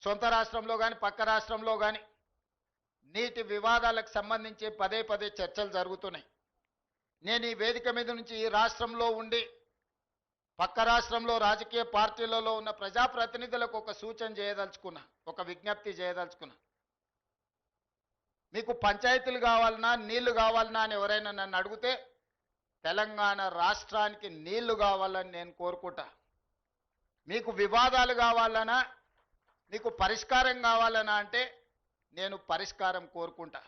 సొంత రాష్ట్రంలో కానీ పక్క రాష్ట్రంలో కానీ నీటి వివాదాలకు సంబంధించి పదే పదే చర్చలు జరుగుతున్నాయి. నేను ఈ వేదిక మీద నుంచి ఈ రాష్ట్రంలో ఉండి పక్క రాష్ట్రంలో రాజకీయ పార్టీలలో ఉన్న ప్రజాప్రతినిధులకు ఒక సూచన చేయదలుచుకున్నా, ఒక విజ్ఞప్తి చేయదలుచుకున్నా. మీకు పంచాయతీలు కావాలన్నా నీళ్లు కావాలన్నా అని ఎవరైనా నన్ను అడిగితే తెలంగాణ రాష్ట్రానికి నీళ్లు కావాలని నేను కోరుకుంటా. మీకు వివాదాలు కావాలన్నా మీకు పరిష్కారం కావాలన్నా అంటే నేను పరిష్కారం కోరుకుంటా.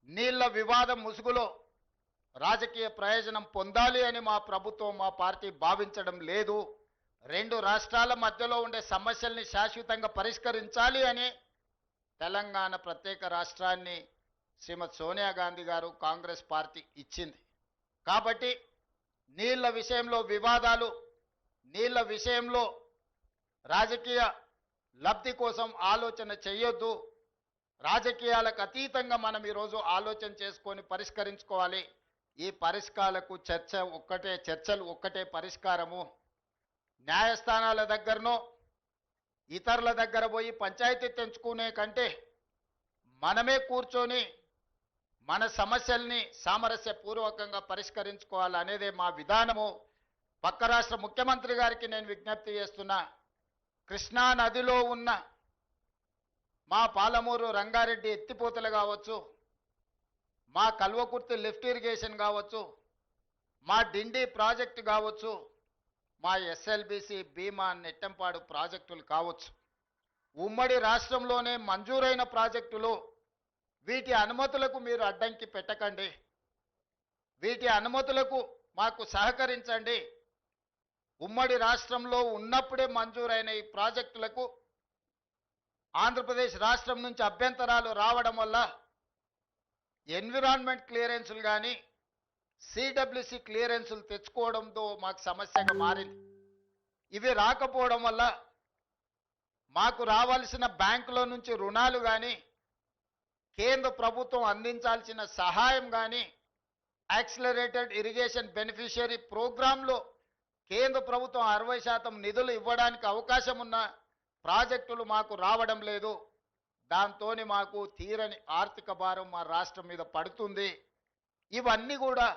నీళ్ల వివాదం ముసుగులో రాజకీయ ప్రయోజనం పొందాలి అని మా ప్రభుత్వం మా పార్టీ భావించడం లేదు. రెండు రాష్ట్రాల మధ్యలో ఉండే సమస్యల్ని శాశ్వతంగా పరిష్కరించాలి అని తెలంగాణ ప్రత్యేక రాష్ట్రాన్ని శ్రీమతి సోనియా గాంధీ గారు కాంగ్రెస్ పార్టీ ఇచ్చింది. కాబట్టి నీళ్ల విషయంలో వివాదాలు, నీళ్ల విషయంలో రాజకీయ లబ్ధి కోసం ఆలోచన చేయొద్దు. రాజకీయాలకు అతీతంగా మనం ఈరోజు ఆలోచన చేసుకొని పరిష్కరించుకోవాలి. ఈ పరిష్కారాలకు చర్చలు ఒక్కటే పరిష్కారము. న్యాయస్థానాల దగ్గరనో ఇతరుల దగ్గర పోయి పంచాయతీ తెంచుకునే కంటే మనమే కూర్చొని మన సమస్యల్ని సామరస్యపూర్వకంగా పరిష్కరించుకోవాలనేదే మా విధానము. పక్క రాష్ట్ర ముఖ్యమంత్రి గారికి నేను విజ్ఞప్తి చేస్తున్నా, కృష్ణా నదిలో ఉన్న మా పాలమూరు రంగారెడ్డి ఎత్తిపోతలు కావచ్చు, మా కల్వకుర్తి లిఫ్ట్ ఇరిగేషన్ కావచ్చు, మా డిండి ప్రాజెక్టు కావచ్చు, మా ఎస్ఎల్బిసి భీమా నెట్టంపాడు ప్రాజెక్టులు కావచ్చు, ఉమ్మడి రాష్ట్రంలోనే మంజూరైన ప్రాజెక్టులు. వీటి అనుమతులకు మీరు అడ్డంకి పెట్టకండి. వీటి అనుమతులకు మాకు సహకరించండి. ఉమ్మడి రాష్ట్రంలో ఉన్నప్పుడే మంజూరైన ఈ ప్రాజెక్టులకు ఆంధ్రప్రదేశ్ రాష్ట్రం నుంచి అభ్యంతరాలు రావడం వల్ల ఎన్విరాన్మెంట్ క్లియరెన్సులు కానీ సిడబ్ల్యూసి క్లియరెన్సులు తెచ్చుకోవడంతో మాకు సమస్యగా మారింది. ఇవి రాకపోవడం వల్ల మాకు రావాల్సిన బ్యాంకులో నుంచి రుణాలు కానీ కేంద్ర ప్రభుత్వం అందించాల్సిన సహాయం కానీ యాక్సిలరేటెడ్ ఇరిగేషన్ బెనిఫిషియరీ ప్రోగ్రాంలో కేంద్ర ప్రభుత్వం 60% నిధులు ఇవ్వడానికి అవకాశం ఉన్న ప్రాజెక్టులు మాకు రావడం లేదు. దాంతో మాకు తీరని ఆర్థిక భారం మా రాష్ట్రం మీద పడుతుంది. ఇవన్నీ కూడా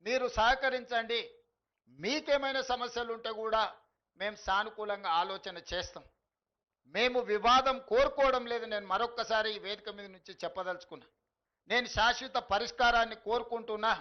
మీరు సహకరించండి. మీకేమైనా సమస్యలు ఉంటే కూడా మేము సానుకూలంగా ఆలోచన చేస్తాం. మేము వివాదం కోరుకోవడం లేదు. నేను మరొక్కసారి ఈ వేదిక మీద నుంచి చెప్పదలుచుకున్నా, నేను శాశ్వత పరిష్కారాన్ని కోరుకుంటున్నా.